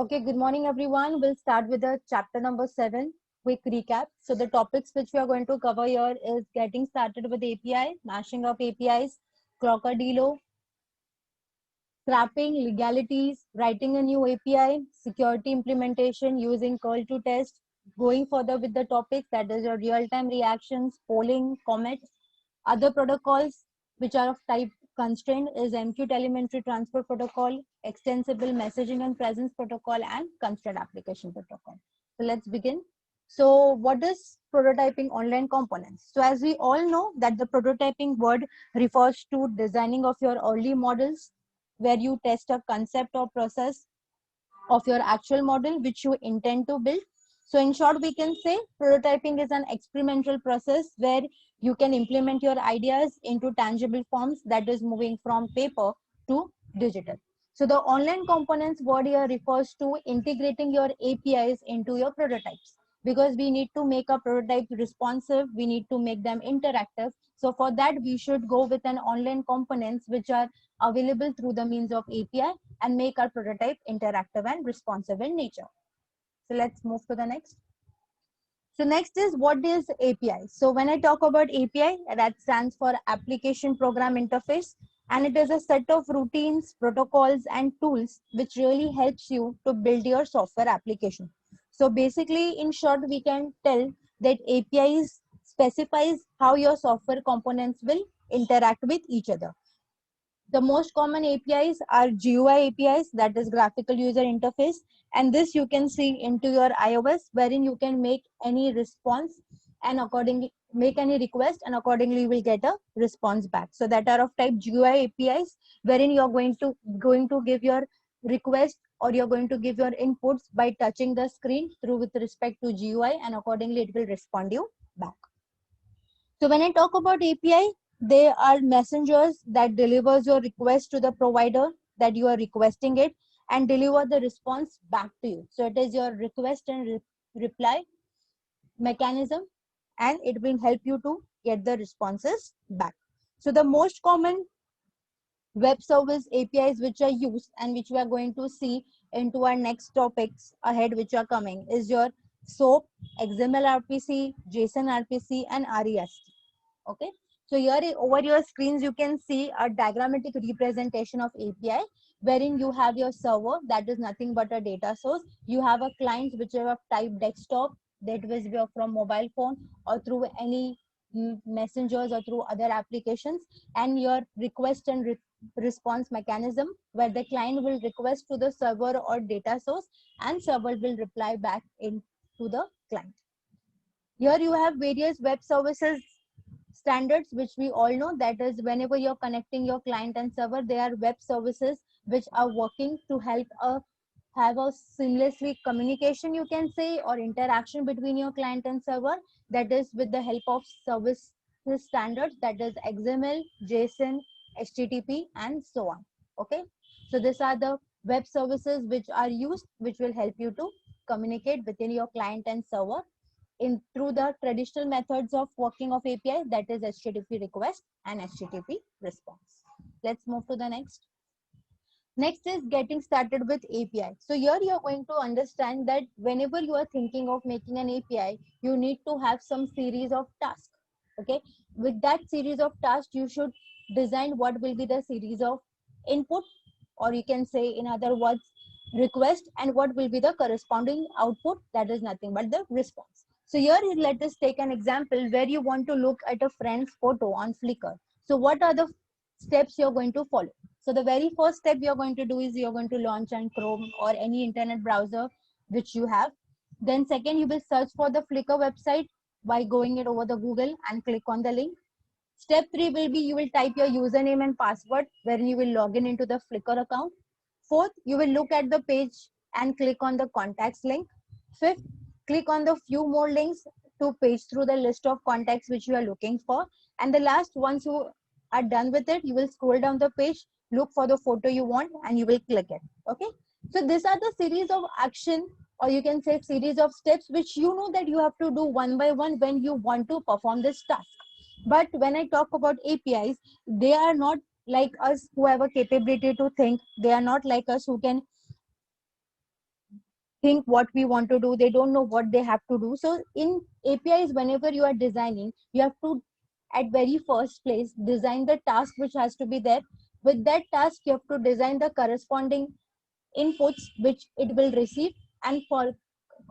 Okay, good morning, everyone. We'll start with the chapter number 7, quick recap. So the topics which we are going to cover here is getting started with API, mashing up APIs, crocodilo, scrapping, legalities, writing a new API, security implementation using curl to test, going further with the topics that is your real-time reactions, polling, commits, other protocols which are of type constraint is MQ telemetry transfer protocol, extensible messaging and presence protocol, and constraint application protocol. So let's begin. So what is prototyping online components? So as we all know that the prototyping word refers to designing of your early models where you test a concept or process of your actual model which you intend to build. So in short, we can say prototyping is an experimental process where you can implement your ideas into tangible forms that is moving from paper to digital. So the online components word here refers to integrating your APIs into your prototypes because we need to make our prototypes responsive, we need to make them interactive. So for that, we should go with an online components which are available through the means of API and make our prototype interactive and responsive in nature. So let's move to the next. So next is what is API? So when I talk about API, that stands for Application Program Interface, and it is a set of routines, protocols, and tools which really helps you to build your software application. So basically, in short, we can tell that APIs specifies how your software components will interact with each other. The most common APIs are GUI APIs, that is graphical user interface, and this you can see into your iOS, wherein you can make any response and accordingly make any request and accordingly you will get a response back. So that are of type GUI APIs, wherein you're going to give your request or you're going to give your inputs by touching the screen through with respect to GUI and accordingly it will respond you back. So when I talk about API, they are messengers that delivers your request to the provider that you are requesting it and deliver the response back to you. So it is your request and reply mechanism and it will help you to get the responses back. So the most common web service APIs which are used and which we are going to see into our next topics ahead which are coming is your SOAP, XML RPC, JSON RPC and REST. Okay, so here over your screens you can see a diagrammatic representation of API wherein you have your server that is nothing but a data source. You have a client which you have type desktop that was from mobile phone or through any messengers or through other applications, and your request and response mechanism where the client will request to the server or data source and server will reply back in to the client. Here you have various web services standards which we all know, that is whenever you're connecting your client and server, they are web services which are working to help have a seamlessly communication you can say or interaction between your client and server, that is with the help of service standards, that is XML, JSON, HTTP and so on. Okay, so these are the web services which are used which will help you to communicate within your client and server in through the traditional methods of working of API, that is HTTP request and HTTP response. Let's move to the next. Next is getting started with API. So here you are going to understand that whenever you are thinking of making an API, you need to have some series of tasks. Okay, with that series of tasks, you should design what will be the series of input, or you can say in other words, request, and what will be the corresponding output, that is nothing but the response. So here let us take an example where you want to look at a friend's photo on Flickr. So what are the steps you're going to follow? So the very first step you're going to do is you're going to launch on Chrome or any internet browser which you have. Then second, you will search for the Flickr website by going it over the Google and click on the link. Step 3 will be you will type your username and password wherein you will log in into the Flickr account. Fourth, you will look at the page and click on the contacts link. Fifth, click on the few more links to page through the list of contacts which you are looking for. And the last, once you are done with it, you will scroll down the page, look for the photo you want and you will click it. Okay, so these are the series of action, or you can say series of steps which you know that you have to do one by one when you want to perform this task. But when I talk about APIs, they are not like us who have a capability to think. They are not like us who can think what we want to do. They don't know what they have to do. So in APIs, whenever you are designing, you have to, at very first place, design the task which has to be there. With that task, you have to design the corresponding inputs which it will receive, and for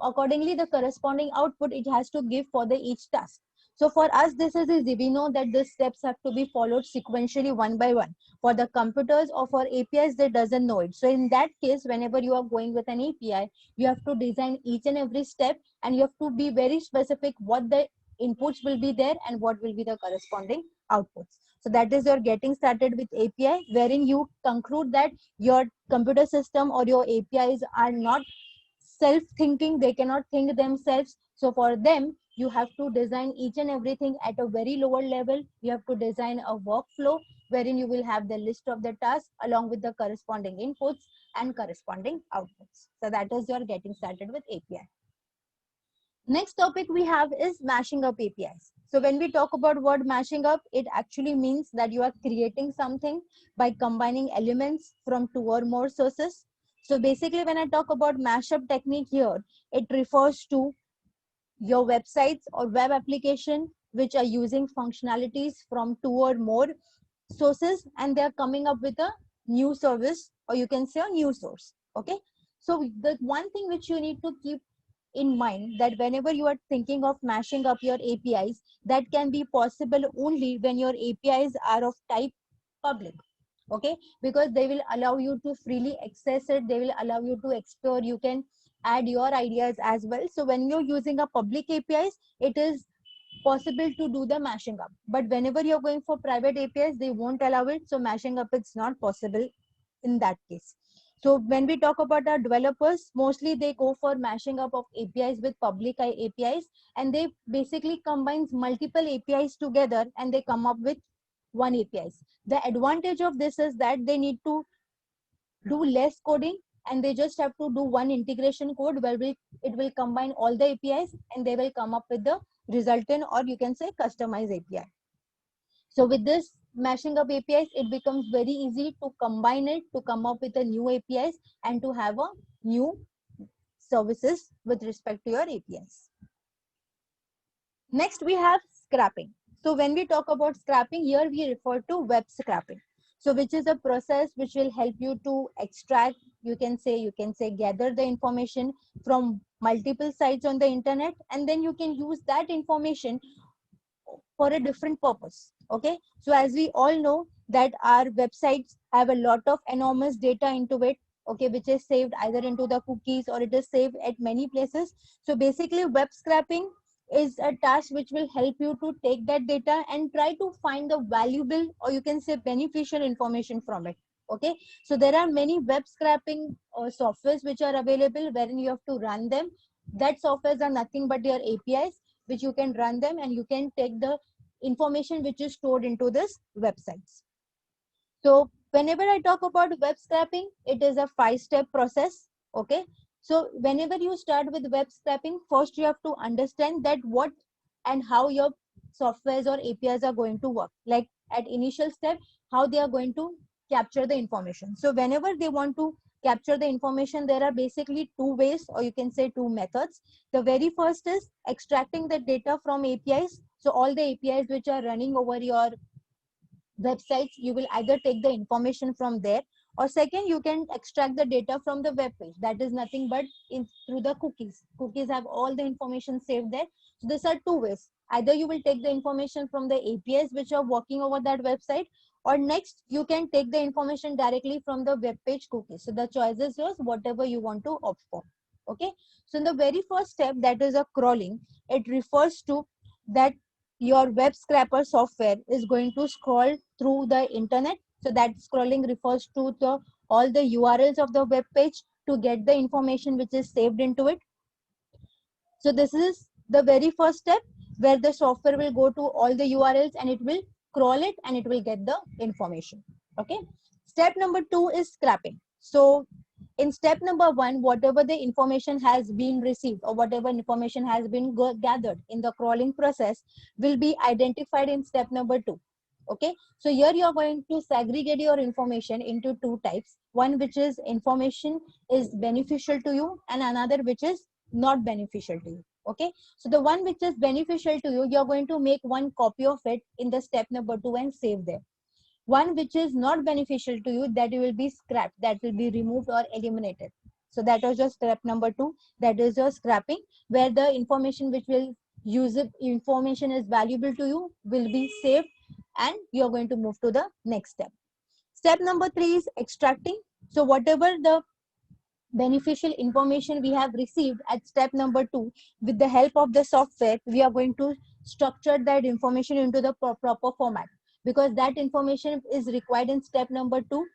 accordingly the corresponding output it has to give for the each task. So for us this is easy. We know that these steps have to be followed sequentially one by one. For the computers or for APIs, they doesn't know it. So in that case, whenever you are going with an API, you have to design each and every step, and you have to be very specific what the inputs will be there and what will be the corresponding outputs. So that is your getting started with API, wherein you conclude that your computer system or your APIs are not self-thinking. They cannot think themselves. So for them, you have to design each and everything at a very lower level. You have to design a workflow wherein you will have the list of the tasks along with the corresponding inputs and corresponding outputs. So that is your getting started with API. Next topic we have is mashing up APIs. So when we talk about word mashing up, it actually means that you are creating something by combining elements from two or more sources. So basically when I talk about mashup technique here, it refers to your websites or web application which are using functionalities from two or more sources, and they are coming up with a new service, or you can say a new source. Okay. So the one thing which you need to keep in mind, that whenever you are thinking of mashing up your APIs, that can be possible only when your APIs are of type public. Okay, because they will allow you to freely access it, they will allow you to explore, you can add your ideas as well. So when you're using a public APIs, it is possible to do the mashing up, but whenever you're going for private APIs, they won't allow it. So mashing up, it's not possible in that case. So when we talk about our developers, mostly they go for mashing up of APIs with public APIs, and they basically combines multiple APIs together and they come up with one APIs. The advantage of this is that they need to do less coding, and they just have to do one integration code where it will combine all the APIs and they will come up with the resultant, or you can say customized API. So with this mashing up APIs, it becomes very easy to combine it, to come up with a new APIs and to have a new services with respect to your APIs. Next, we have scrapping. So when we talk about scrapping, here we refer to web scrapping. So which is a process which will help you to extract, you can say gather the information from multiple sites on the internet, and then you can use that information for a different purpose. Okay, so as we all know that our websites have a lot of enormous data into it, okay, which is saved either into the cookies or it is saved at many places. So basically web scraping is a task which will help you to take that data and try to find the valuable, or you can say beneficial information from it. Okay, so there are many web scraping softwares which are available wherein you have to run them. That softwares are nothing but your APIs which you can run them, and you can take the information which is stored into this websites. So whenever I talk about web scraping, it is a 5-step process. Okay, so whenever you start with web scraping, first you have to understand that what and how your softwares or APIs are going to work. Like at initial step, how they are going to capture the information. So whenever they want to capture the information, there are basically two ways, or you can say two methods. The very first is extracting the data from APIs. So all the APIs which are running over your websites, you will either take the information from there, or second, you can extract the data from the web page. That is nothing but through the cookies have all the information saved there. So these are two ways. Either you will take the information from the APIs which are working over that website, or next you can take the information directly from the web page cookies. So the choice is yours, whatever you want to opt for. Okay, so in the very first step, that is a crawling, it refers to that your web scraper software is going to scroll through the internet. So that scrolling refers to the all the URLs of the web page to get the information which is saved into it. So this is the very first step where the software will go to all the URLs and it will crawl it and it will get the information. Okay. Step number 2 is scrapping. So in step number 1, whatever the information has been received or whatever information has been gathered in the crawling process will be identified in step number 2. Okay, so here you are going to segregate your information into two types. One which is information is beneficial to you, and another which is not beneficial to you. Okay, so the one which is beneficial to you, you're going to make one copy of it in the step number 2 and save there. One which is not beneficial to you, that will be scrapped, that will be removed or eliminated. So that was just step number 2, that is your scrapping, where the information which will use it, information is valuable to you, will be saved, and you're going to move to the next step. Step number 3 is extracting. So whatever the beneficial information we have received at step number 2, with the help of the software, we are going to structure that information into the proper format, because that information is required in step number 2.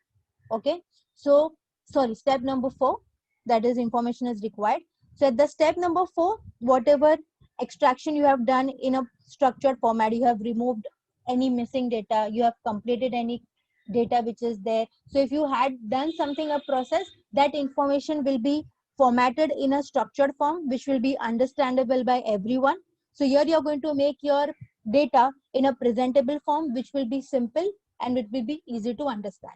Okay, so sorry, step number 4, that is information is required. So at the step number 4, whatever extraction you have done in a structured format, you have removed any missing data, you have completed any data which is there. So if you had done something, a process, that information will be formatted in a structured form which will be understandable by everyone. So here you are going to make your data in a presentable form which will be simple and it will be easy to understand.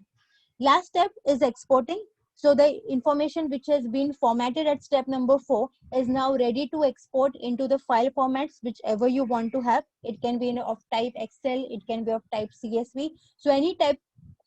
Last step is exporting. So the information which has been formatted at step number 4 is now ready to export into the file formats whichever you want to have. It can be of type Excel, it can be of type CSV. So any type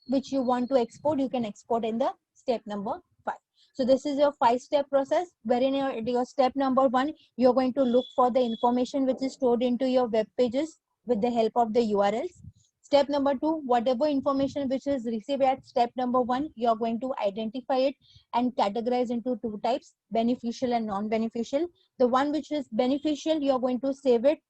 which you want to export, you can export in the step number 5. So this is your 5-step process, wherein your step number 1, you're going to look for the information which is stored into your web pages with the help of the URLs. Step number 2, whatever information which is received at step number 1, you're going to identify it and categorize into two types, beneficial and non-beneficial. The one which is beneficial, you're going to save it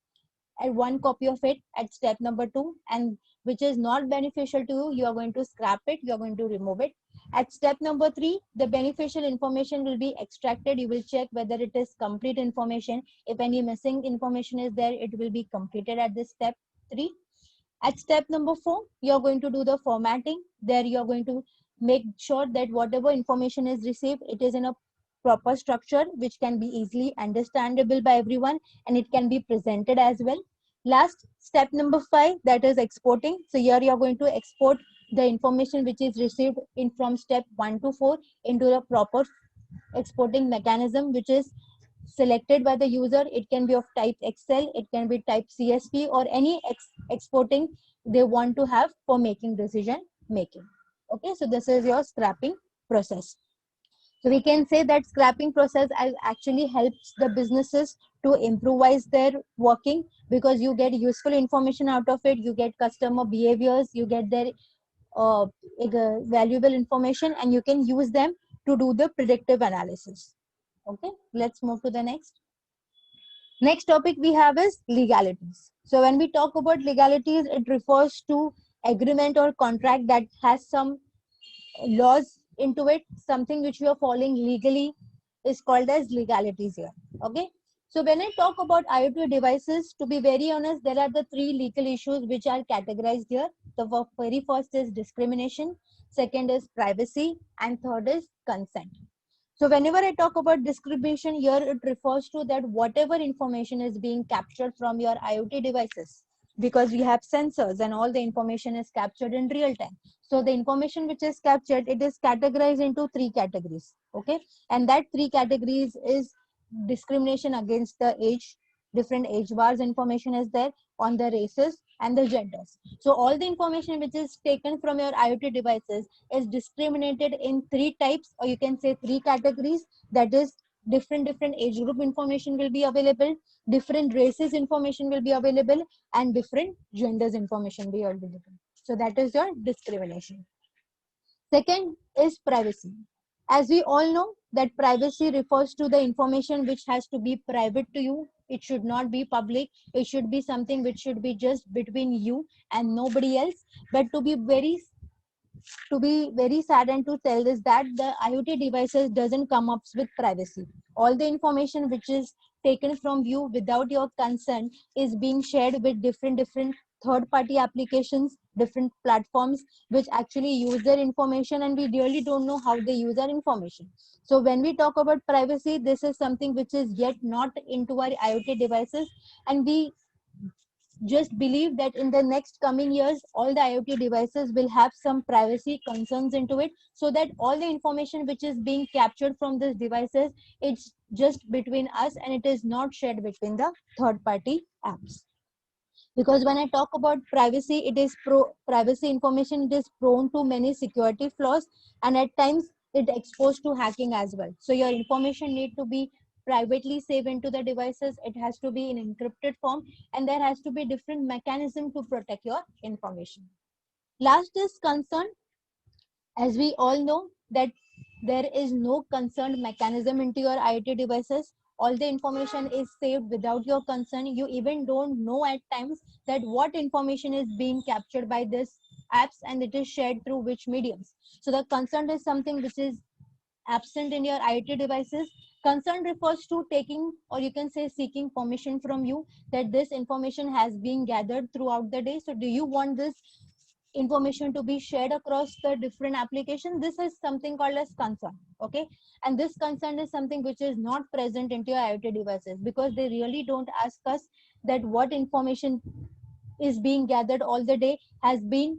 and one copy of it at step number 2, and which is not beneficial to you, you are going to scrap it, you are going to remove it. At step number 3, the beneficial information will be extracted. You will check whether it is complete information. If any missing information is there, it will be completed at this step 3. At step number 4, you are going to do the formatting. There you are going to make sure that whatever information is received, it is in a proper structure which can be easily understandable by everyone, and it can be presented as well. Last, step number 5, that is exporting. So here you are going to export the information which is received in from step 1 to 4 into the proper exporting mechanism which is selected by the user. It can be of type Excel, it can be type CSV, or any exporting they want to have for making decision making. Okay, so this is your scrapping process. So we can say that scrapping process actually helps the businesses to improvise their working, because you get useful information out of it, you get customer behaviors, you get their uh, valuable information, and you can use them to do the predictive analysis. Okay, let's move to the next. Next topic we have is legalities. So when we talk about legalities, it refers to agreement or contract that has some laws into it, something which we are following legally is called as legalities here. Okay, so when I talk about IoT devices, to be very honest, there are the three legal issues which are categorized here. The very first is discrimination, second is privacy, and third is consent. So whenever I talk about discrimination here, it refers to that whatever information is being captured from your IoT devices, because we have sensors and all the information is captured in real time. So the information which is captured, it is categorized into three categories. Okay, and that three categories is discrimination against the age, different age bars information is there, on the races and the genders. So all the information which is taken from your IoT devices is discriminated in three types, or you can say three categories. That is, different age group information will be available, different races information will be available, and different genders information will be available. So that is your discrimination. Second is privacy. As we all know that privacy refers to the information which has to be private to you. It should not be public. It should be something which should be just between you and nobody else. But to be very saddened to tell is that the IoT devices doesn't come up with privacy. All the information which is taken from you without your consent is being shared with different third-party applications, different platforms which actually use their information, and we really don't know how they use our information. So when we talk about privacy, this is something which is yet not into our IoT devices, and we just believe that in the next coming years, all the IoT devices will have some privacy concerns into it, so that all the information which is being captured from these devices, it's just between us and it is not shared between the third party apps. Because when I talk about privacy, it is privacy information, it is prone to many security flaws, and at times it exposed to hacking as well. So your information need to be privately saved into the devices, it has to be in encrypted form, and there has to be different mechanism to protect your information. Last is concern. As we all know that there is no concerned mechanism into your IoT devices. All the information is saved without your consent. You even don't know at times that what information is being captured by this apps and it is shared through which mediums. So the consent is something which is absent in your IoT devices. Consent refers to taking, or you can say seeking permission from you, that this information has been gathered throughout the day. So do you want this information to be shared across the different applications? This is something called as concern. Okay, and this concern is something which is not present into your IoT devices, because they really don't ask us that what information is being gathered all the day has been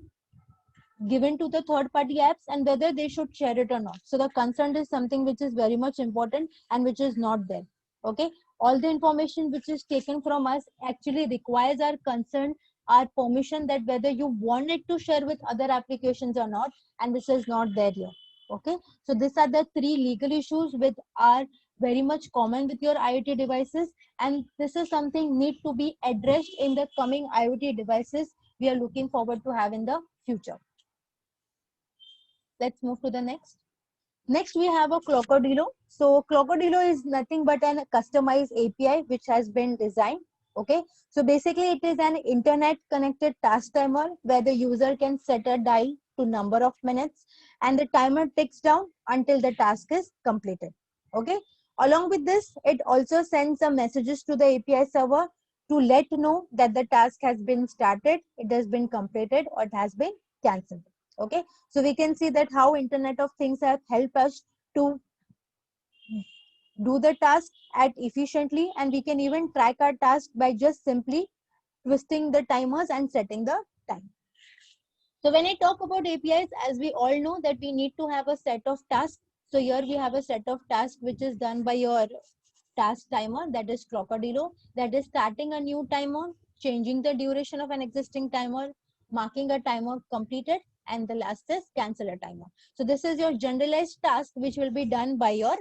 given to the third party apps and whether they should share it or not. So the consent is something which is very much important and which is not there. Okay, all the information which is taken from us actually requires our consent, our permission, that whether you want it to share with other applications or not, and this is not there here. Okay, so these are the three legal issues which are very much common with your IoT devices, and this is something need to be addressed in the coming IoT devices we are looking forward to have in the future. Let's move to the next. Next, we have a Clocodilo. So Clocodilo is nothing but an customized API which has been designed. Okay, so basically it is an internet connected task timer where the user can set a dial to number of minutes and the timer ticks down until the task is completed. Okay, along with this, it also sends some messages to the API server to let know that the task has been started, it has been completed, or it has been cancelled. Okay, so we can see that how Internet of Things have helped us to do the task at efficiently, and we can even track our task by just simply twisting the timers and setting the time. So when I talk about APIs, as we all know that we need to have a set of tasks. So here we have a set of tasks which is done by your task timer, that is Clocodilo, that is starting a new timer, changing the duration of an existing timer, marking a timer completed, and the last is cancel a timer. So this is your generalized task which will be done by your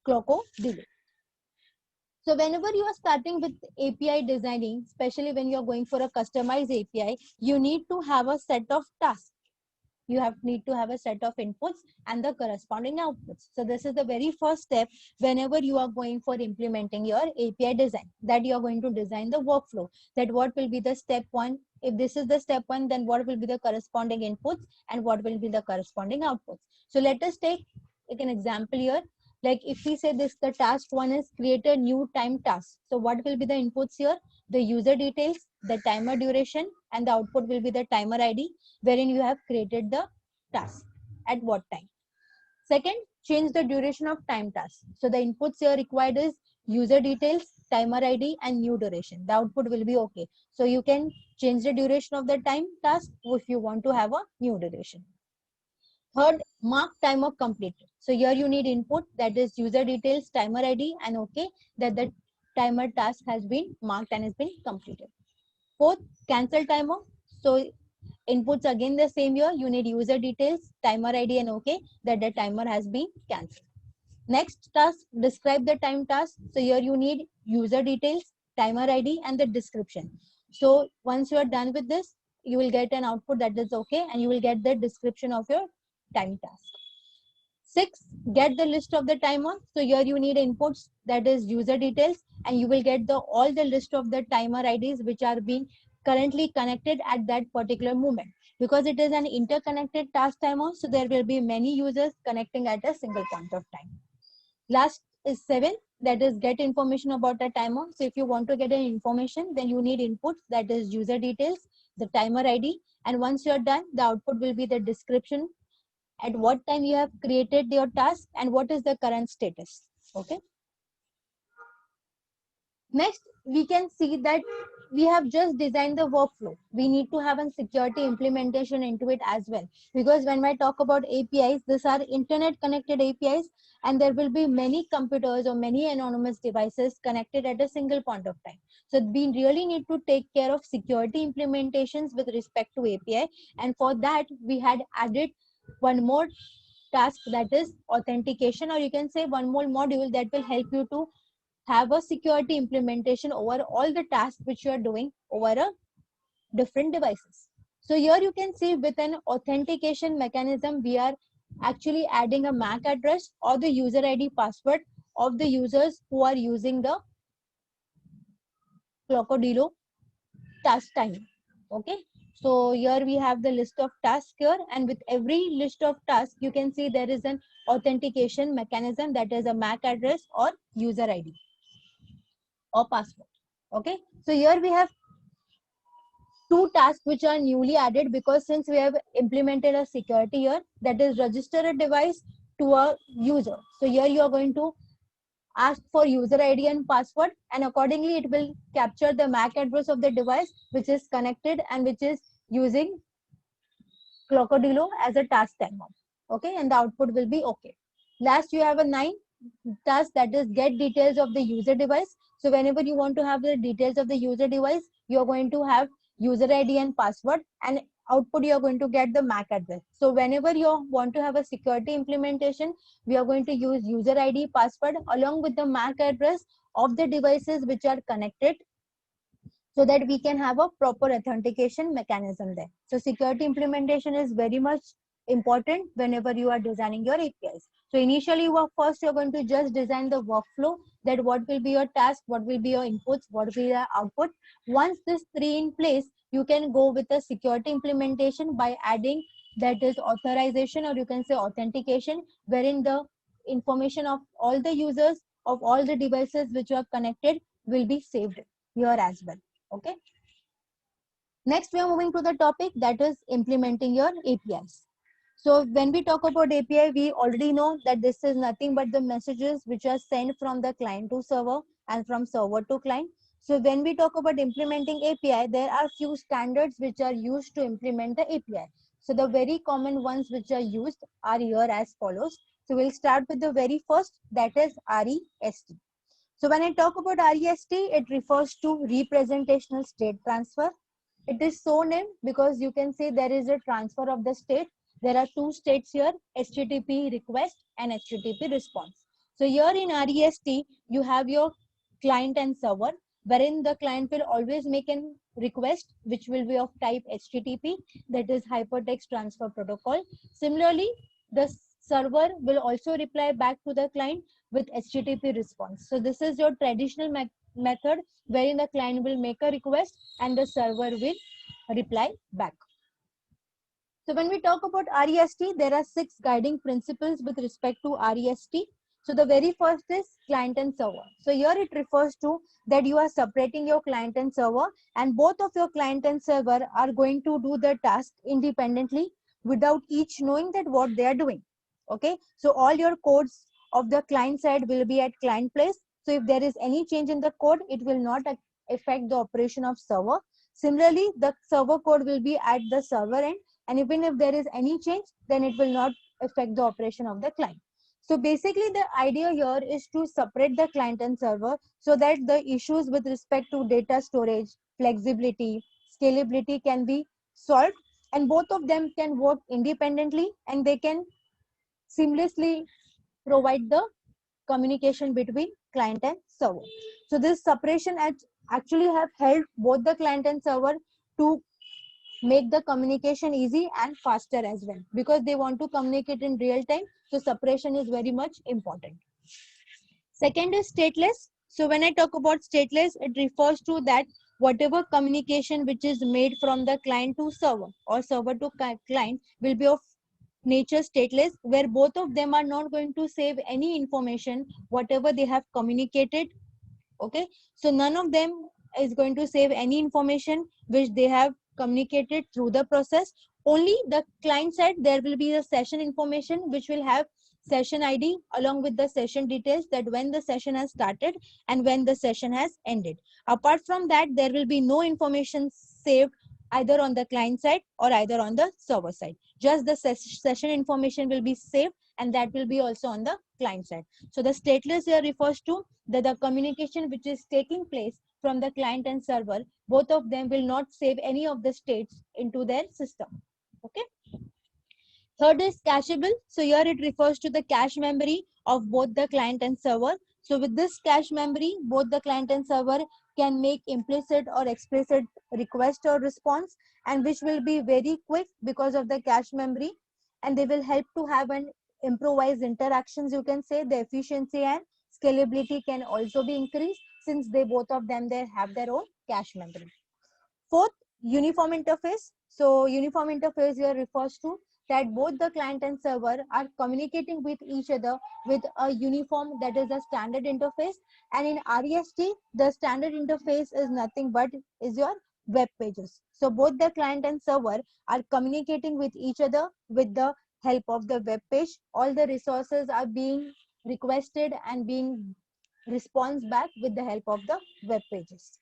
Clocodilo. So whenever you are starting with API designing, especially when you are going for a customized API, you need to have a set of tasks. You need to have a set of inputs and the corresponding outputs. So this is the very first step whenever you are going for implementing your API design, that you are going to design the workflow, that what will be the step one. If this is the step one, then what will be the corresponding inputs and what will be the corresponding outputs. So let us take an example here. Like if we say this, the task one is create a new time task. So what will be the inputs here? The user details, the timer duration, and the output will be the timer ID, wherein you have created the task at what time. Second, change the duration of time task. So the inputs here required is user details, timer ID, and new duration. The output will be okay. So you can change the duration of the time task if you want to have a new duration. Third, mark timer completed. So here you need input, that is user details, timer ID, and okay, that the timer task has been marked and has been completed. Fourth, cancel timer. So inputs again the same here. You need user details, timer ID, and okay, that the timer has been cancelled. Next task, describe the time task. So here you need user details, timer ID, and the description. So once you are done with this, you will get an output that is okay, and you will get the description of your time task. 6, get the list of the timer. So here you need inputs, that is user details, and you will get all the list of the timer IDs which are being currently connected at that particular moment. Because it is an interconnected task timer, so there will be many users connecting at a single point of time. Last is 7, that is get information about the timer. So if you want to get an information, then you need inputs, that is user details, the timer ID, and once you are done, the output will be the description, at what time you have created your task, and what is the current status. Okay. Next, we can see that we have just designed the workflow. We need to have a security implementation into it as well. Because when I talk about APIs, these are internet connected APIs, and there will be many computers or many anonymous devices connected at a single point of time. So we really need to take care of security implementations with respect to API. And for that, we had added one more task, that is authentication, or you can say one more module that will help you to have a security implementation over all the tasks which you are doing over a different devices. So here you can see with an authentication mechanism, we are actually adding a MAC address or the user ID password of the users who are using the Crocodilo task time. Okay. So here we have the list of tasks here, and with every list of tasks, you can see there is an authentication mechanism, that is a MAC address or user ID or password. Okay. So here we have two tasks which are newly added, because since we have implemented a security here, that is register a device to a user. So here you are going to ask for user ID and password, and accordingly it will capture the MAC address of the device which is connected and which is using Crocodilo as a task timer. Okay, and the output will be okay. Last, you have a 9 task, that is get details of the user device. So whenever you want to have the details of the user device, you are going to have user ID and password, and output you are going to get the MAC address. So whenever you want to have a security implementation, we are going to use user ID, password along with the MAC address of the devices which are connected, so that we can have a proper authentication mechanism there. So security implementation is very much important whenever you are designing your APIs. So initially, first you're going to just design the workflow, that what will be your task, what will be your inputs, what will be the output. Once this three in place, you can go with a security implementation by adding, that is authorization, or you can say authentication, wherein the information of all the users of all the devices which are connected will be saved here as well. Okay. Next, we are moving to the topic, that is implementing your APIs. So when we talk about API, we already know that this is nothing but the messages which are sent from the client to server and from server to client. So when we talk about implementing API, there are few standards which are used to implement the API. So the very common ones which are used are here as follows. So we'll start with the very first, that is REST. So when I talk about REST, it refers to representational state transfer. It is so named because you can say there is a transfer of the state. There are two states here, HTTP request and HTTP response. So here in REST, you have your client and server, wherein the client will always make a request which will be of type HTTP, that is Hypertext Transfer Protocol. Similarly, the server will also reply back to the client with HTTP response. So this is your traditional method wherein the client will make a request and the server will reply back. So when we talk about REST, there are 6 guiding principles with respect to REST. So the very first is client and server. So here it refers to that you are separating your client and server, and both of your client and server are going to do the task independently without each knowing that what they are doing. Okay, so all your codes of the client side will be at client place. So if there is any change in the code, it will not affect the operation of server. Similarly, the server code will be at the server end, and even if there is any change, then it will not affect the operation of the client. So basically the idea here is to separate the client and server so that the issues with respect to data storage, flexibility, scalability can be solved, and both of them can work independently and they can seamlessly provide the communication between client and server. So this separation actually have helped both the client and server to make the communication easy and faster as well, because they want to communicate in real time. So separation is very much important. Second is stateless. So when I talk about stateless, it refers to that whatever communication which is made from the client to server or server to client will be of nature stateless, where both of them are not going to save any information whatever they have communicated. Okay, so none of them is going to save any information which they have communicated through the process. Only the client side, there will be the session information which will have session ID along with the session details, that when the session has started and when the session has ended. Apart from that, there will be no information saved either on the client side or either on the server side. Just the session information will be saved, and that will be also on the client side. So the stateless here refers to the communication which is taking place from the client and server. Both of them will not save any of the states into their system. Okay. Third is cacheable. So here it refers to the cache memory of both the client and server. So with this cache memory, both the client and server can make implicit or explicit request or response, and which will be very quick because of the cache memory, and they will help to have an improvised interactions. You can say the efficiency and scalability can also be increased since they both of them they have their own cache memory. Fourth, uniform interface. So uniform interface here refers to that both the client and server are communicating with each other with a uniform, that is a standard interface. And in REST, the standard interface is nothing but is your web pages. So both the client and server are communicating with each other with the help of the web page. All the resources are being requested and being response back with the help of the web pages.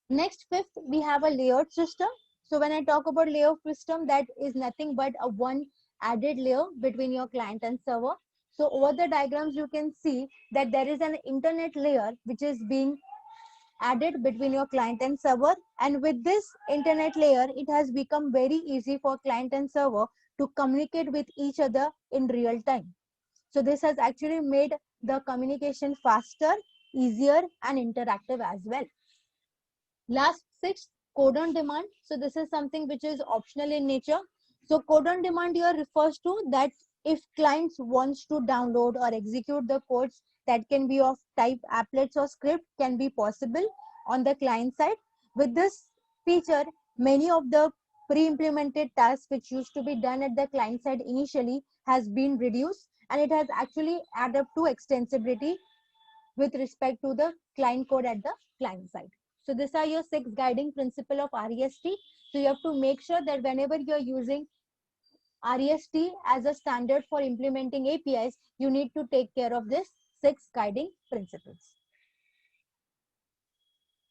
Next, fifth, we have a layered system. So when I talk about layer system, that is nothing but a one added layer between your client and server. So over the diagrams, you can see that there is an internet layer which is being added between your client and server. And with this internet layer, it has become very easy for client and server to communicate with each other in real time. So this has actually made the communication faster, easier, and interactive as well. Last, sixth, code on demand. So this is something which is optional in nature. So code on demand here refers to that if clients wants to download or execute the codes that can be of type applets or script can be possible on the client side. With this feature, many of the pre-implemented tasks which used to be done at the client side initially has been reduced, and it has actually added up to extensibility with respect to the client code at the client side. So these are your 6 guiding principle of REST. So you have to make sure that whenever you are using REST as a standard for implementing APIs, you need to take care of this 6 guiding principles.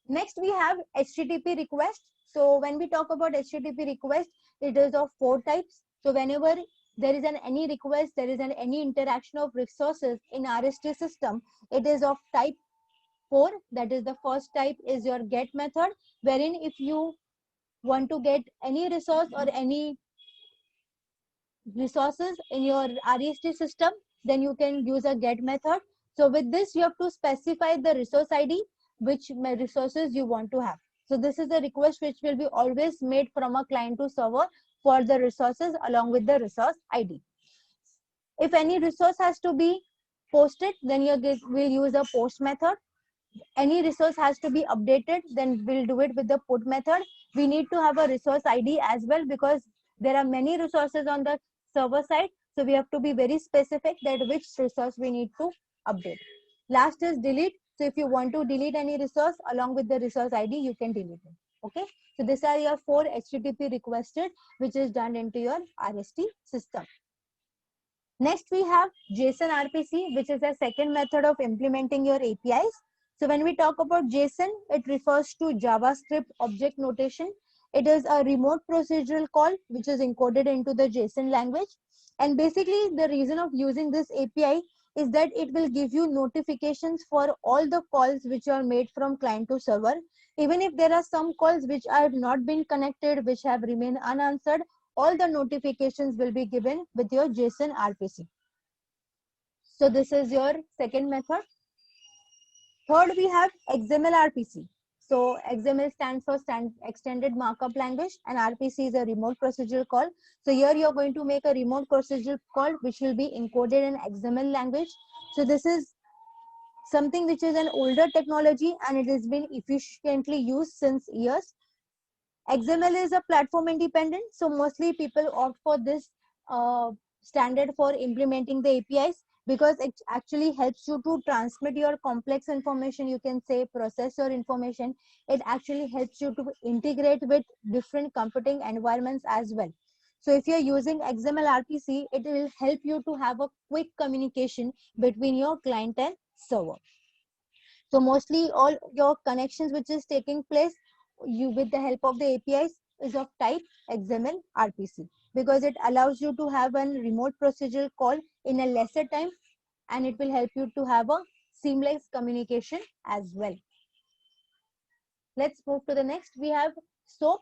Next, we have HTTP request. So when we talk about HTTP request, it is of 4 types. So whenever there is any request, there is any interaction of resources in REST system, it is of type 4. That is, the first type is your get method, wherein if you want to get any resource or any resources in your REST system, then you can use a get method. So with this, you have to specify the resource ID, which resources you want to have. So this is the request which will be always made from a client to server for the resources along with the resource ID. If any resource has to be posted, then you will use a post method. Any resource has to be updated, then we'll do it with the put method. We need to have a resource ID as well because there are many resources on the server side. So we have to be very specific that which resource we need to update. Last is delete. So if you want to delete any resource along with the resource ID, you can delete it. Okay. So these are your 4 HTTP requested, which is done into your REST system. Next, we have JSON RPC, which is a second method of implementing your APIs. So when we talk about JSON, it refers to JavaScript object notation. It is a remote procedural call which is encoded into the JSON language. And basically, the reason of using this API is that it will give you notifications for all the calls which are made from client to server. Even if there are some calls which have not been connected, which have remained unanswered, all the notifications will be given with your JSON RPC. So this is your second method. Third, we have XML RPC. So XML stands for Extended Markup Language, and RPC is a remote procedural call. So here you're going to make a remote procedural call which will be encoded in XML language. So this is something which is an older technology and it has been efficiently used since years. XML is a platform independent, so mostly people opt for this standard for implementing the APIs because it actually helps you to transmit your complex information, you can say process your information. It actually helps you to integrate with different computing environments as well. So if you're using XML RPC, it will help you to have a quick communication between your client and server. So mostly all your connections which is taking place you with the help of the APIs is of type XML RPC, because it allows you to have a remote procedural call in a lesser time, and it will help you to have a seamless communication as well. Let's move to the next. We have SOAP.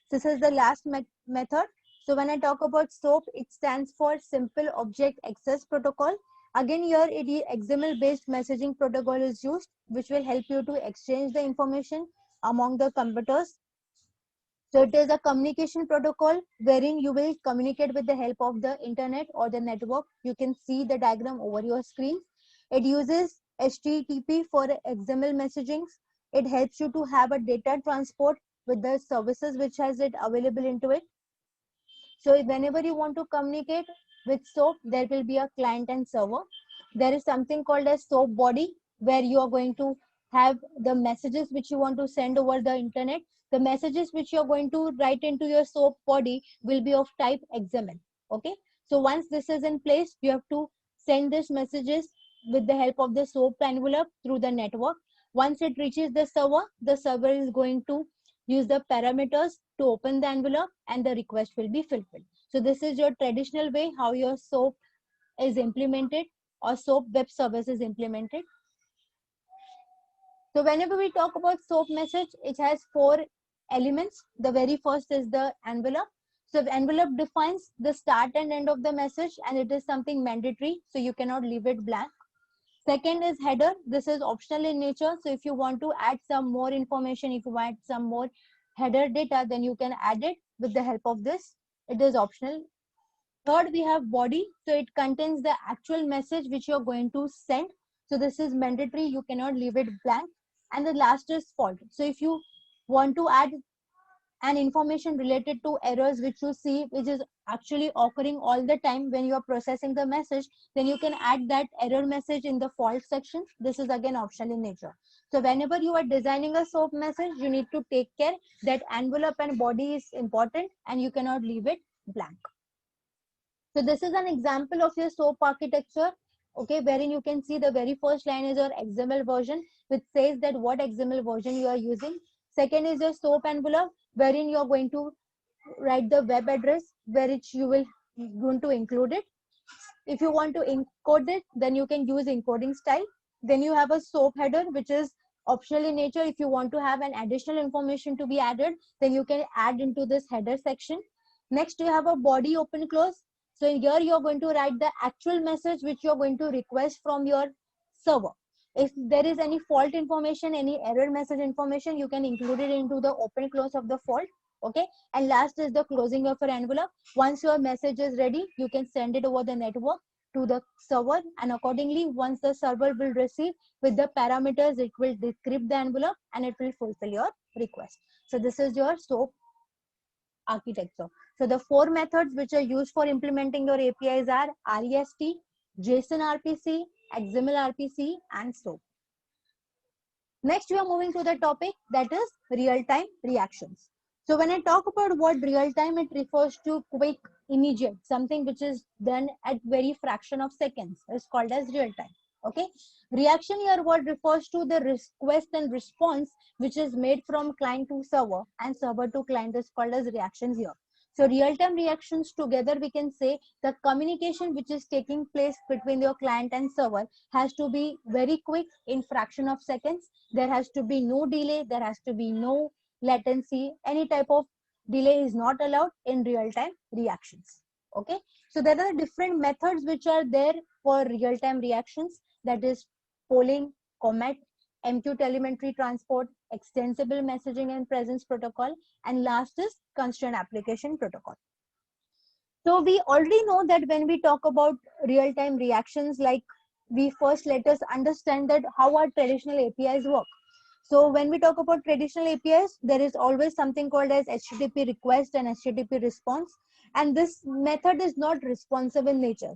This is the last method. So when I talk about SOAP, it stands for Simple Object Access Protocol. Again, here it is XML based messaging protocol is used, which will help you to exchange the information among the computers. So it is a communication protocol wherein you will communicate with the help of the internet or the network. You can see the diagram over your screen. It uses HTTP for XML messaging. It helps you to have a data transport with the services which has it available into it. So whenever you want to communicate with SOAP, there will be a client and server. There is something called a SOAP body, where you are going to have the messages which you want to send over the internet. The messages which you're going to write into your SOAP body will be of type XML. Okay. So once this is in place, you have to send these messages with the help of the SOAP envelope through the network. Once it reaches the server is going to use the parameters to open the envelope and the request will be fulfilled. So this is your traditional way how your SOAP is implemented, or SOAP web service is implemented. So whenever we talk about SOAP message, it has 4 elements. The very first is the envelope. So the envelope defines the start and end of the message, and it is something mandatory, so you cannot leave it blank. Second is header. This is optional in nature. So if you want to add some more information, if you want some more header data, then you can add it with the help of this. It is optional. Third, we have body. So it contains the actual message which you're going to send. So this is mandatory. You cannot leave it blank. And the last is fault. So if you want to add and information related to errors which you see which is actually occurring all the time when you are processing the message, then you can add that error message in the fault section. This is again optional in nature. So whenever you are designing a SOAP message, you need to take care that envelope and body is important and you cannot leave it blank. So this is an example of your SOAP architecture, okay, wherein you can see the very first line is your XML version, which says that what XML version you are using. Second is your SOAP envelope, wherein you are going to write the web address where you will going to include it. If you want to encode it, then you can use encoding style. Then you have a SOAP header, which is optional in nature. If you want to have an additional information to be added, then you can add into this header section. Next, you have a body open close. So here you're going to write the actual message which you're going to request from your server. If there is any fault information, any error message information, you can include it into the open close of the fault. Okay. And last is the closing of your envelope. Once your message is ready, you can send it over the network to the server, and accordingly, once the server will receive with the parameters, it will decrypt the envelope and it will fulfill your request. So this is your SOAP architecture. So the 4 methods which are used for implementing your APIs are REST, JSON RPC, XML RPC, and SOAP. Next, we are moving to the topic that is real-time reactions. So when I talk about what real-time, it refers to quick, immediate, something which is done at very fraction of seconds is called as real-time. Okay. Reaction here what refers to the request and response which is made from client to server and server to client is called as reactions here. So real-time reactions together, we can say the communication which is taking place between your client and server has to be very quick in fraction of seconds. There has to be no delay. There has to be no latency. Any type of delay is not allowed in real-time reactions. Okay. So there are different methods which are there for real-time reactions. That is polling, COMET, MQ telemetry transport, extensible messaging and presence protocol, and last is constraint application protocol. So we already know that when we talk about real-time reactions, like we first let us understand that how our traditional APIs work. So when we talk about traditional APIs, there is always something called as HTTP request and HTTP response. And this method is not responsive in nature.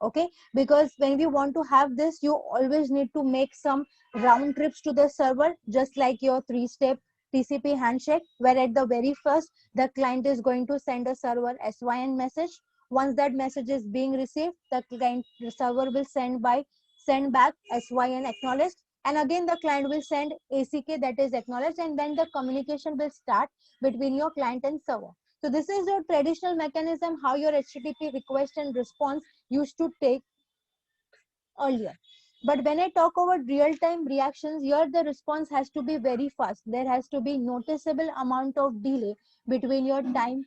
Okay, because when we want to have this, you always need to make some round trips to the server, just like your 3-step TCP handshake, where at the very first, the client is going to send a server SYN message. Once that message is being received, the client the server will send back SYN acknowledged, and again the client will send ACK, that is acknowledged, and then the communication will start between your client and server. So this is your traditional mechanism how your HTTP request and response used to take earlier. But when I talk about real-time reactions, here the response has to be very fast. There has to be noticeable amount of delay between your time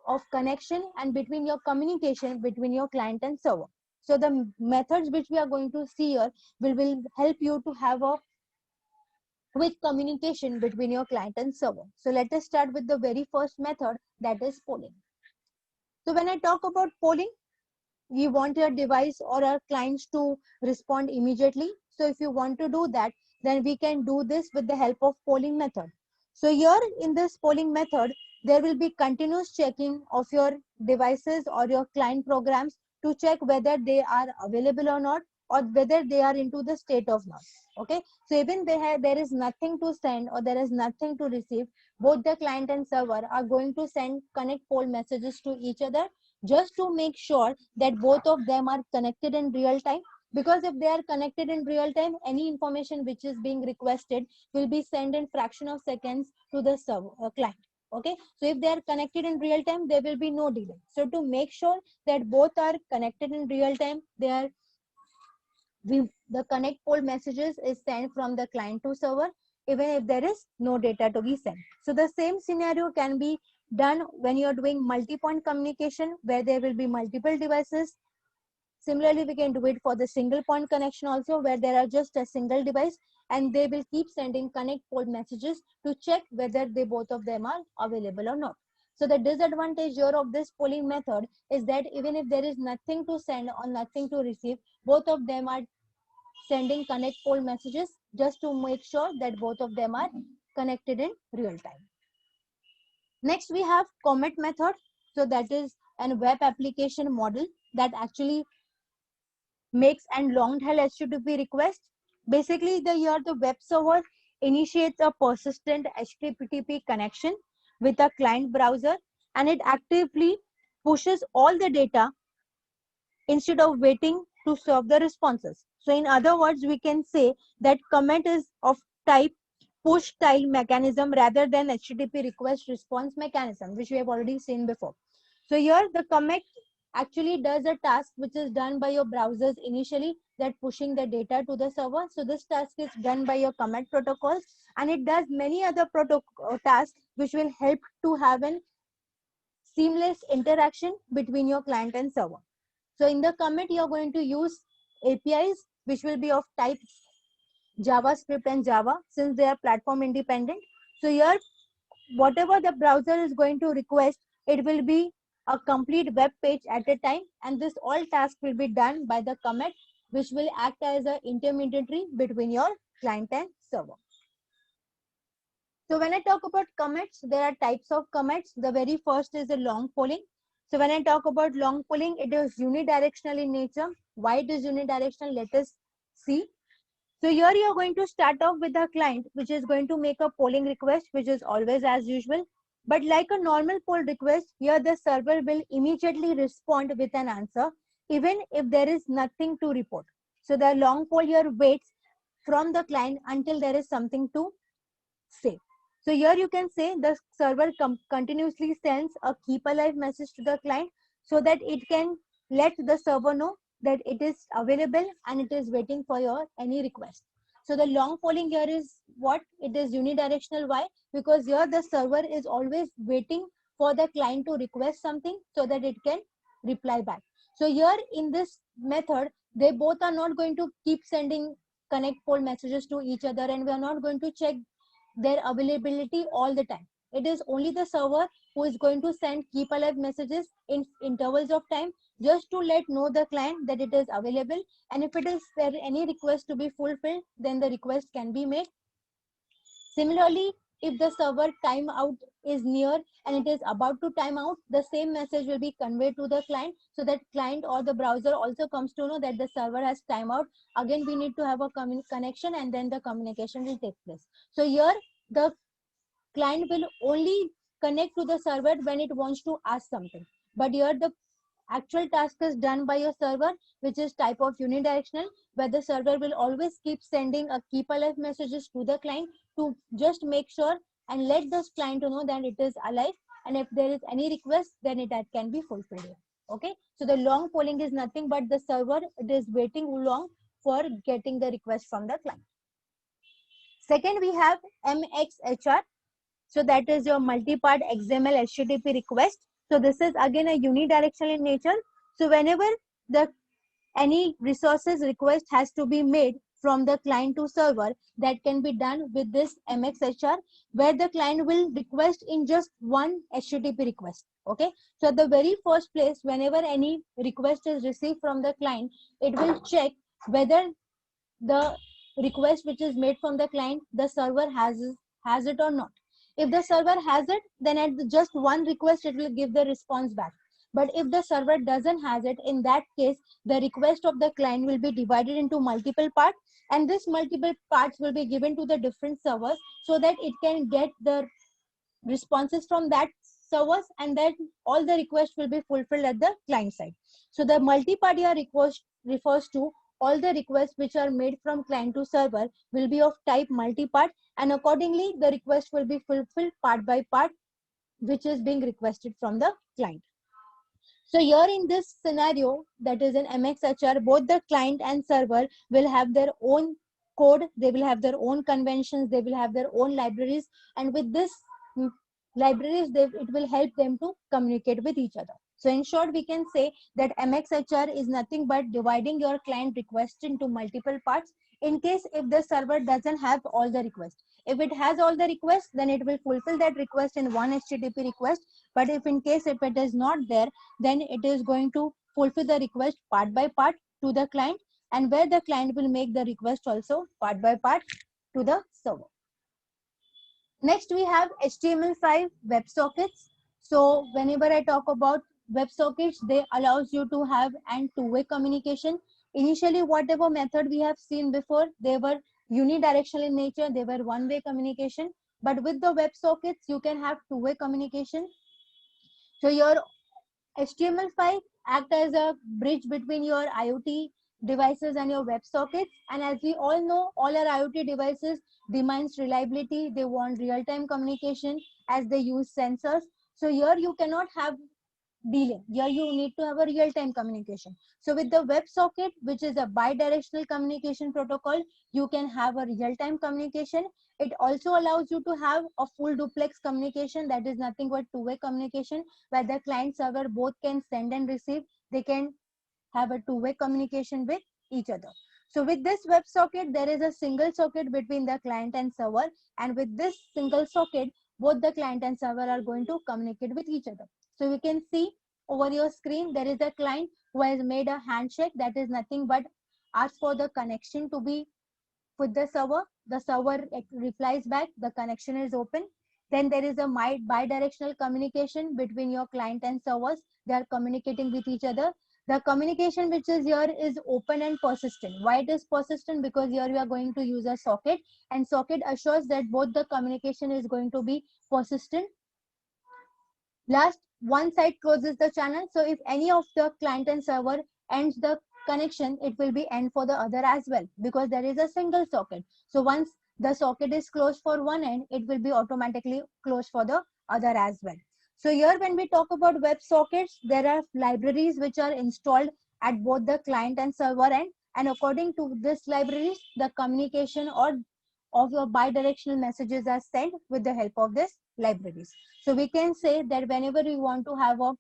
of connection and between your communication between your client and server. So the methods which we are going to see here will help you to have a quick communication between your client and server. So let us start with the very first method, that is polling. So when I talk about polling, we want your device or our clients to respond immediately. So if you want to do that, then we can do this with the help of polling method. So here in this polling method, there will be continuous checking of your devices or your client programs to check whether they are available or not, or whether they are into the state of not. Okay. So even there is nothing to send or there is nothing to receive, both the client and server are going to send connect poll messages to each other, just to make sure that both of them are connected in real time. Because if they are connected in real time, any information which is being requested will be sent in fraction of seconds to the server client. Okay, so if they are connected in real time, there will be no delay. So to make sure that both are connected in real time, the connect poll messages is sent from the client to server, even if there is no data to be sent. So the same scenario can be done when you're doing multi-point communication, where there will be multiple devices. Similarly, we can do it for the single point connection also, where there are just a single device and they will keep sending connect poll messages to check whether they both of them are available or not. So the disadvantage here of this polling method is that even if there is nothing to send or nothing to receive, both of them are sending connect poll messages just to make sure that both of them are connected in real time. Next, we have commit method. So that is an web application model that actually makes and long tail HTTP request. Basically, the web server initiates a persistent HTTP connection with a client browser, and it actively pushes all the data instead of waiting to serve the responses. So in other words, we can say that commit is of type push style mechanism rather than HTTP request response mechanism, which we have already seen before. So here the commit actually does a task which is done by your browsers initially, that pushing the data to the server. So this task is done by your commit protocols, and it does many other tasks which will help to have an seamless interaction between your client and server. So in the commit, you're going to use APIs which will be of type JavaScript and Java, since they are platform independent. So here, whatever the browser is going to request, it will be a complete web page at a time, and this all task will be done by the commit, which will act as an intermediary between your client and server. So when I talk about commits, there are types of commits. The very first is a long polling. So when I talk about long polling, it is unidirectional in nature. Why it is unidirectional? Let us see. So here you are going to start off with a client which is going to make a polling request, which is always as usual. But like a normal poll request, here the server will immediately respond with an answer, even if there is nothing to report. So the long poll here waits from the client until there is something to say. So here you can say the server continuously sends a keep alive message to the client so that it can let the server know that it is available and it is waiting for your any request. So the long polling here is what? It is unidirectional. Why? Because here the server is always waiting for the client to request something so that it can reply back. So here in this method, they both are not going to keep sending connect poll messages to each other, and we are not going to check their availability all the time. It is only the server who is going to send keep alive messages in intervals of time, just to let know the client that it is available. And if it is there any request to be fulfilled, then the request can be made. Similarly, if the server timeout is near and it is about to time out, the same message will be conveyed to the client, so that client or the browser also comes to know that the server has timeout. Again, we need to have a connection, and then the communication will take place. So here the client will only connect to the server when it wants to ask something. But here the actual task is done by your server, which is type of unidirectional, where the server will always keep sending a keep alive messages to the client to just make sure and let the client to know that it is alive, and if there is any request, then that can be fulfilled. Okay, so the long polling is nothing but the server, it is waiting long for getting the request from the client. Second, we have MXHR. So that is your multi-part XML HTTP request. So this is again a unidirectional in nature. So whenever the any resources request has to be made from the client to server, that can be done with this MXHR, where the client will request in just one HTTP request. Okay, so at the very first place, whenever any request is received from the client, it will check whether the request which is made from the client, the server has it or not. If the server has it, then at just one request it will give the response back. But if the server doesn't has it, in that case the request of the client will be divided into multiple parts, and this multiple parts will be given to the different servers so that it can get the responses from that servers, and then all the requests will be fulfilled at the client side. So the multi-party request refers to all the requests which are made from client to server will be of type multi-part, and accordingly the request will be fulfilled part by part which is being requested from the client. So here in this scenario, that is in MXHR, both the client and server will have their own code, they will have their own conventions, they will have their own libraries, and with this libraries, it will help them to communicate with each other. So in short, we can say that MXHR is nothing but dividing your client request into multiple parts in case if the server doesn't have all the requests. If it has all the requests, then it will fulfill that request in one HTTP request. But if in case if it is not there, then it is going to fulfill the request part by part to the client, and where the client will make the request also part by part to the server. Next, we have HTML5 WebSockets. So whenever I talk about WebSockets, they allows you to have and two-way communication. Initially, whatever method we have seen before, they were unidirectional in nature, they were one-way communication. But with the WebSockets, you can have two-way communication. So your HTML5 act as a bridge between your IoT devices and your WebSockets. And as we all know, all our IoT devices demands reliability. They want real-time communication as they use sensors. So here you cannot have delay. Here you need to have a real-time communication. So with the WebSocket, which is a bi-directional communication protocol, you can have a real-time communication. It also allows you to have a full duplex communication, that is nothing but two-way communication, where the client server both can send and receive. They can have a two-way communication with each other. So with this WebSocket, there is a single socket between the client and server, and with this single socket, both the client and server are going to communicate with each other. So we can see over your screen, there is a client who has made a handshake, that is nothing but ask for the connection to be with the server. The server replies back, the connection is open. Then there is a bi-directional communication between your client and servers. They are communicating with each other. The communication which is here is open and persistent. Why it is persistent? Because here we are going to use a socket, and socket assures that both the communication is going to be persistent. Last, one side closes the channel. So if any of the client and server ends the connection, it will be end for the other as well, because there is a single socket. So once the socket is closed for one end, it will be automatically closed for the other as well. So here when we talk about WebSockets, there are libraries which are installed at both the client and server end, and according to this libraries, the communication or of your bi-directional messages are sent with the help of this libraries. So we can say that whenever we want to have a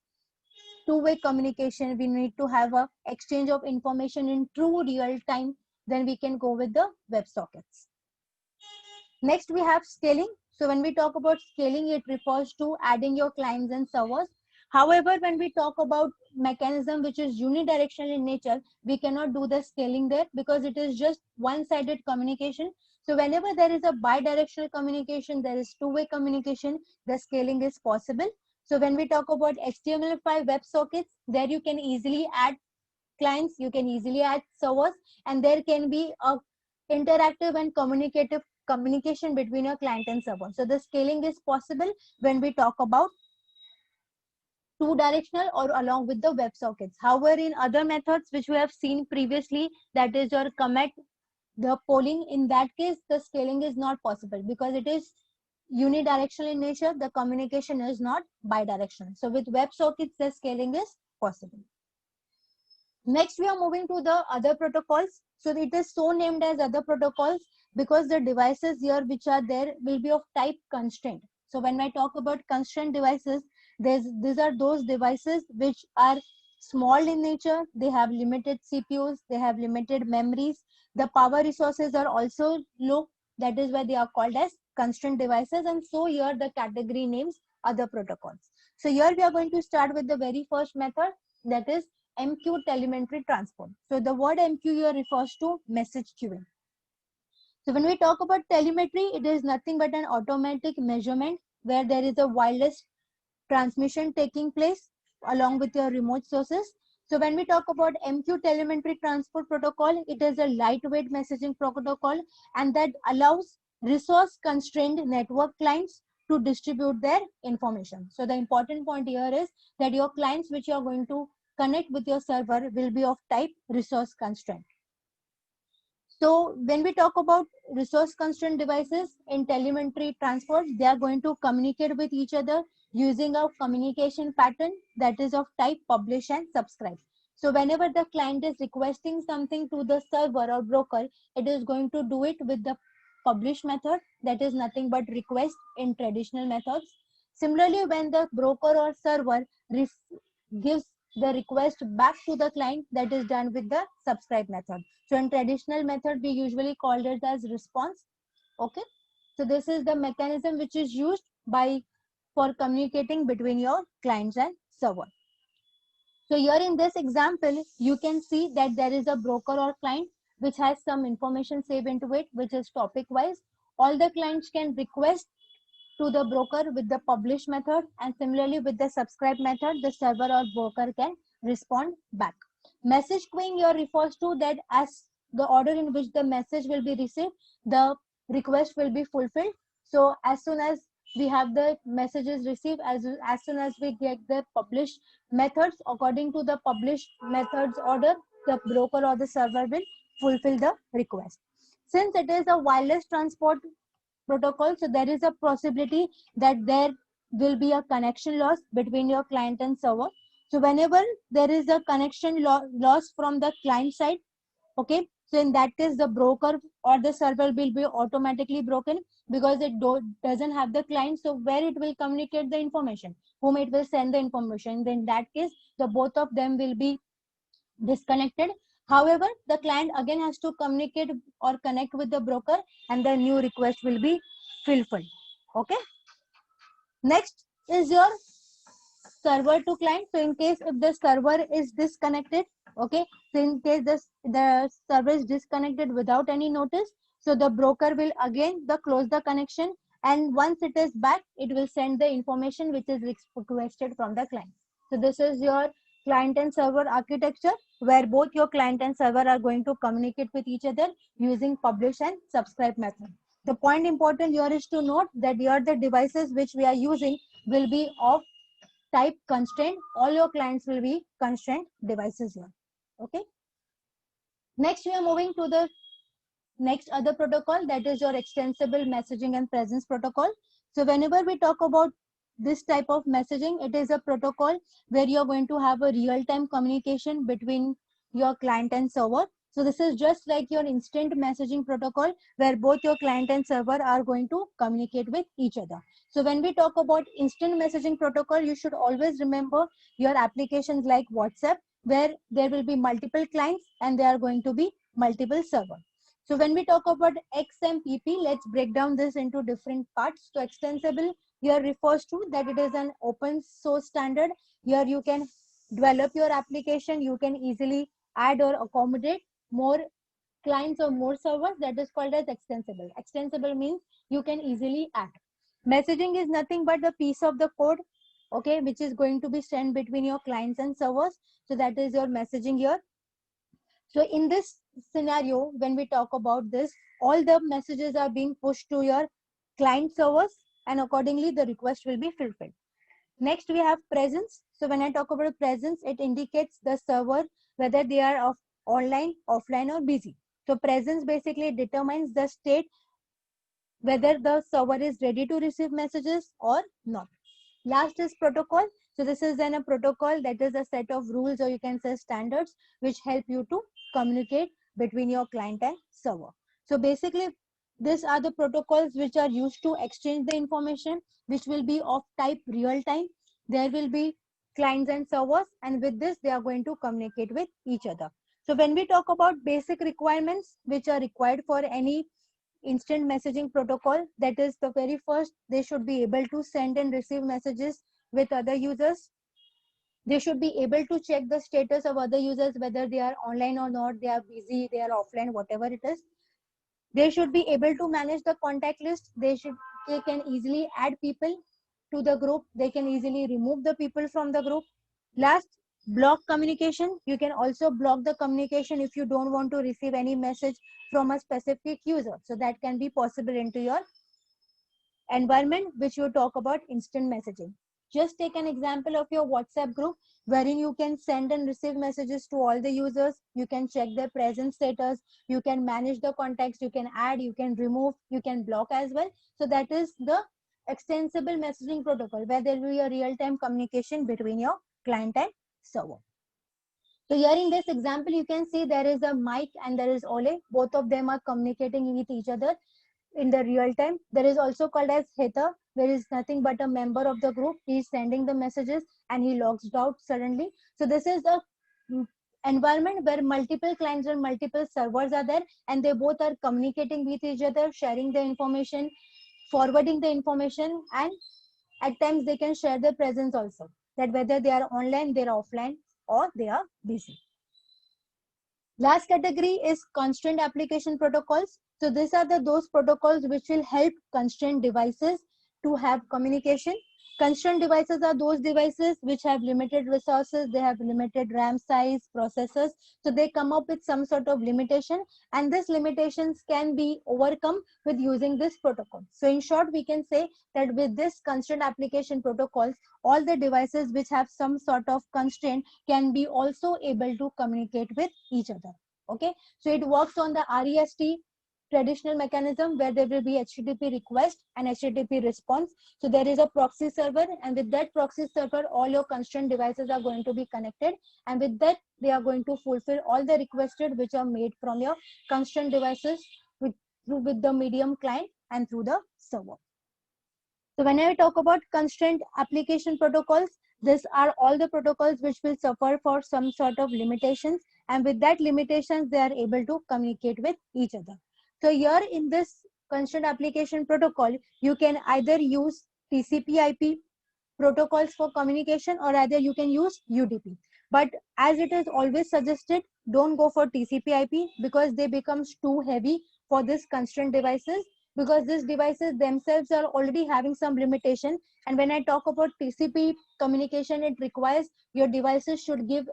two-way communication, we need to have a exchange of information in true real time, then we can go with the WebSockets. Next, we have scaling. So when we talk about scaling, it refers to adding your clients and servers. However, when we talk about mechanism which is unidirectional in nature, we cannot do the scaling there because it is just one-sided communication. So whenever there is a bi-directional communication, there is two-way communication, the scaling is possible. So when we talk about HTML5 WebSockets, there you can easily add clients, you can easily add servers, and there can be a interactive and communicative communication between your client and server. So the scaling is possible when we talk about two directional or along with the WebSockets. However, in other methods which we have seen previously, that is your commit, the polling, in that case the scaling is not possible because it is unidirectional in nature. The communication is not bidirectional. So with WebSockets the scaling is possible. Next we are moving to the other protocols. So it is so named as other protocols because the devices here which are there will be of type constraint. So when I talk about constraint devices, these are those devices which are small in nature. They have limited CPUs, they have limited memories, the power resources are also low. That is why they are called as constraint devices, and so here the category names other protocols. So here we are going to start with the very first method, that is MQ telemetry transport. So the word MQ here refers to message queuing. So when we talk about telemetry, it is nothing but an automatic measurement where there is a wireless transmission taking place along with your remote sources. So when we talk about MQ telemetry transport protocol, it is a lightweight messaging protocol and that allows resource constrained network clients to distribute their information. So the important point here is that your clients which you are going to connect with your server will be of type resource constraint. So when we talk about resource constrained devices in telemetry transport, they are going to communicate with each other using a communication pattern that is of type publish and subscribe. So whenever the client is requesting something to the server or broker, it is going to do it with the publish method, that is nothing but request in traditional methods. Similarly, when the broker or server gives the request back to the client, that is done with the subscribe method. So in traditional method, we usually called it as response. Okay. So this is the mechanism which is used for communicating between your clients and server. So here in this example, you can see that there is a broker or client which has some information saved into it, which is topic wise. All the clients can request to the broker with the publish method, and similarly with the subscribe method, the server or broker can respond back. Message queuing here refers to that as the order in which the message will be received, the request will be fulfilled. So as soon as we have the messages received, as soon as we get the published methods, according to the published methods order, the broker or the server will fulfill the request. Since it is a wireless transport protocol, so there is a possibility that there will be a connection loss between your client and server. So whenever there is a connection loss from the client side, okay, so in that case the broker or the server will be automatically broken because it doesn't have the client. So where it will communicate the information, whom it will send the information, then in that case the both of them will be disconnected. However, the client again has to communicate or connect with the broker and the new request will be fulfilled. Okay. Next is your server to client. So in case if the server is disconnected, okay, so in case the server is disconnected without any notice, so the broker will again close the connection, and once it is back, it will send the information which is requested from the client. So this is your client and server architecture where both your client and server are going to communicate with each other using publish and subscribe method. The point important here is to note that here the devices which we are using will be of type constraint. All your clients will be constraint devices here. Okay. Next, we are moving to the next other protocol, that is your extensible messaging and presence protocol. So whenever we talk about this type of messaging, it is a protocol where you're going to have a real-time communication between your client and server. So this is just like your instant messaging protocol where both your client and server are going to communicate with each other. So when we talk about instant messaging protocol, you should always remember your applications like WhatsApp, where there will be multiple clients and there are going to be multiple servers. So when we talk about XMPP, let's break down this into different parts. So extensible here refers to that it is an open source standard. Here you can develop your application. You can easily add or accommodate more clients or more servers. That is called as extensible. Extensible means you can easily add. Messaging is nothing but a piece of the code, okay, which is going to be sent between your clients and servers. So that is your messaging here. So in this scenario, when we talk about this, all the messages are being pushed to your client servers, and accordingly the request will be fulfilled. Next, we have presence. So when I talk about presence, it indicates the server, whether they are online, offline, or busy. So presence basically determines the state, whether the server is ready to receive messages or not. Last is protocol. So this is then a protocol, that is a set of rules, or you can say standards, which help you to communicate between your client and server. So basically, these are the protocols which are used to exchange the information, which will be of type real time. There will be clients and servers, and with this they are going to communicate with each other. So when we talk about basic requirements which are required for any instant messaging protocol, that is the very first, they should be able to send and receive messages with other users. They should be able to check the status of other users, whether they are online or not, they are busy, they are offline, whatever it is. They should be able to manage the contact list. They can easily add people to the group. They can easily remove the people from the group. Last, block communication. You can also block the communication if you don't want to receive any message from a specific user. So that can be possible into your environment, which you talk about instant messaging. Just take an example of your WhatsApp group, wherein you can send and receive messages to all the users. You can check their present status. You can manage the context. You can add, you can remove, you can block as well. So that is the extensible messaging protocol, where there will be a real-time communication between your client and server. So here in this example, you can see there is a Mike and there is Ole. Both of them are communicating with each other in the real time. There is also called as Heather, where is nothing but a member of the group. He is sending the messages and he logs out suddenly. So this is the environment where multiple clients and multiple servers are there, and they both are communicating with each other, sharing the information, forwarding the information, and at times they can share their presence also, that whether they are online, they are offline, or they are busy. Last category is constraint application protocols. So these are those protocols which will help constraint devices to have communication. Constraint devices are those devices which have limited resources, they have limited RAM size, processors. So they come up with some sort of limitation, and these limitations can be overcome with using this protocol. So in short, we can say that with this constraint application protocols, all the devices which have some sort of constraint can be also able to communicate with each other. Okay, so it works on the REST traditional mechanism, where there will be HTTP request and HTTP response. So there is a proxy server, and with that proxy server, all your constraint devices are going to be connected, and with that they are going to fulfill all the requested which are made from your constraint devices with the medium client and through the server. So when I talk about constraint application protocols, these are all the protocols which will suffer for some sort of limitations, and with that limitations, they are able to communicate with each other. So here in this constraint application protocol, you can either use TCP/IP protocols for communication, or either you can use UDP. But as it is always suggested, don't go for TCP/IP, because they becomes too heavy for this constraint devices, because these devices themselves are already having some limitation. And when I talk about TCP communication, it requires your devices should give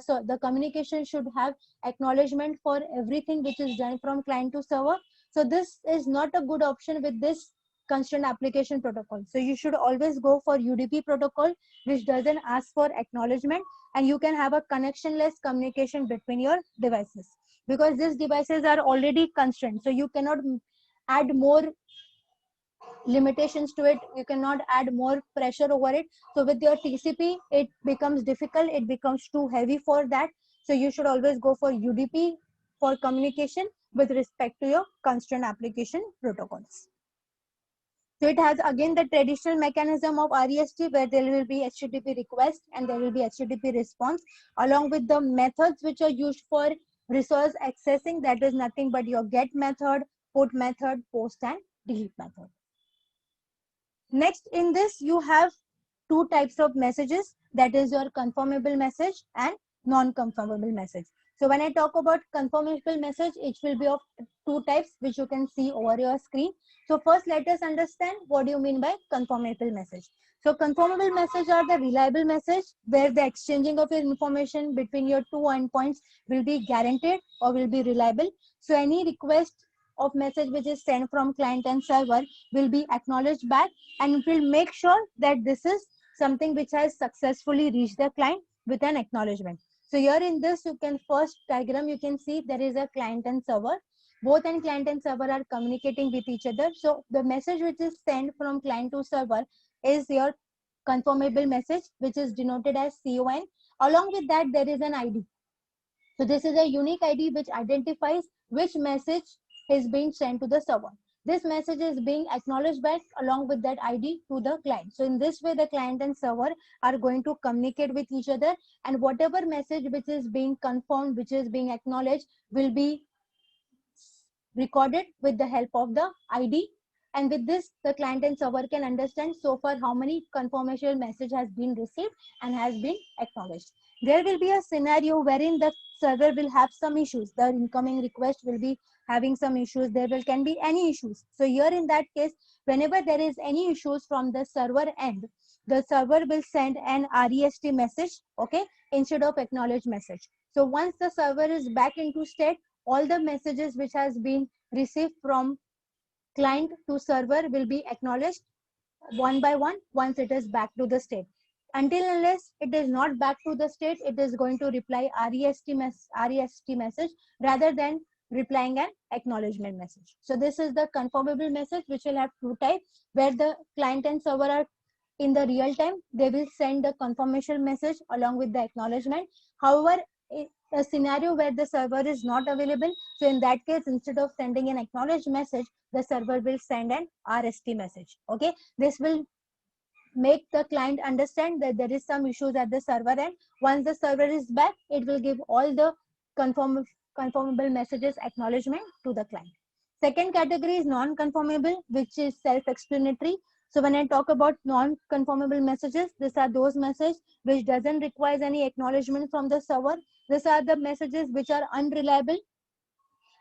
so the communication should have acknowledgement for everything which is done from client to server. So this is not a good option with this constraint application protocol. So you should always go for UDP protocol, which doesn't ask for acknowledgement, and you can have a connectionless communication between your devices, because these devices are already constrained. So you cannot add more limitations to it, you cannot add more pressure over it. So with your TCP, it becomes difficult, it becomes too heavy for that. So you should always go for UDP for communication with respect to your constraint application protocols. So it has again the traditional mechanism of REST, where there will be HTTP request and there will be HTTP response, along with the methods which are used for resource accessing, that is nothing but your get method, put method, post and delete method. Next in this, you have two types of messages, that is your conformable message and non-conformable message. So when I talk about conformable message, it will be of two types, which you can see over your screen. So first, let us understand what do you mean by conformable message. So conformable message are the reliable message where the exchanging of your information between your two endpoints will be guaranteed or will be reliable. So any request of message which is sent from client and server will be acknowledged back, and it will make sure that this is something which has successfully reached the client with an acknowledgement. So here in this, you can first diagram, you can see there is a client and server. Both and client and server are communicating with each other. So the message which is sent from client to server is your conformable message, which is denoted as CON. Along with that, there is an ID. So this is a unique ID which identifies which message is being sent to the server. This message is being acknowledged back along with that ID to the client. So in this way, the client and server are going to communicate with each other, and whatever message which is being confirmed, which is being acknowledged, will be recorded with the help of the ID. And with this, the client and server can understand so far how many confirmation message has been received and has been acknowledged. There will be a scenario wherein the server will have some issues. The incoming request will be having some issues. There can be any issues. So here in that case, whenever there is any issues from the server end, the server will send an REST message, okay, instead of acknowledge message. So once the server is back into state, all the messages which has been received from client to server will be acknowledged one by one once it is back to the state. Until unless it is not back to the state, it is going to reply REST message rather than replying an acknowledgement message. So this is the conformable message, which will have two types, where the client and server are in the real time. They will send the confirmation message along with the acknowledgement. However, a scenario where the server is not available, so in that case, instead of sending an acknowledged message, the server will send an REST message. Okay, this will make the client understand that there is some issues at the server end. Once the server is back, it will give all the conformable messages acknowledgement to the client. Second category is non-conformable, which is self-explanatory. So when I talk about non-conformable messages, these are those messages which doesn't require any acknowledgement from the server. These are the messages which are unreliable,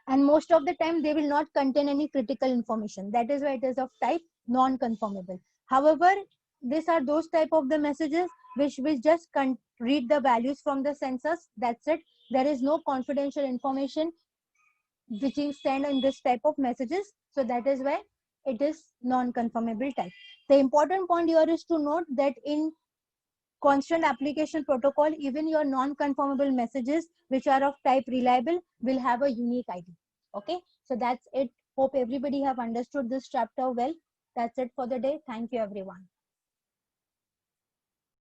and most of the time they will not contain any critical information. That is why it is of type non-conformable. However, these are those type of the messages which will just read the values from the sensors. That's it. There is no confidential information which is sent in this type of messages. So that is why it is non-conformable type. The important point here is to note that in constant application protocol, even your non-conformable messages which are of type reliable will have a unique ID. Okay, so that's it. Hope everybody have understood this chapter well. That's it for the day. Thank you, everyone.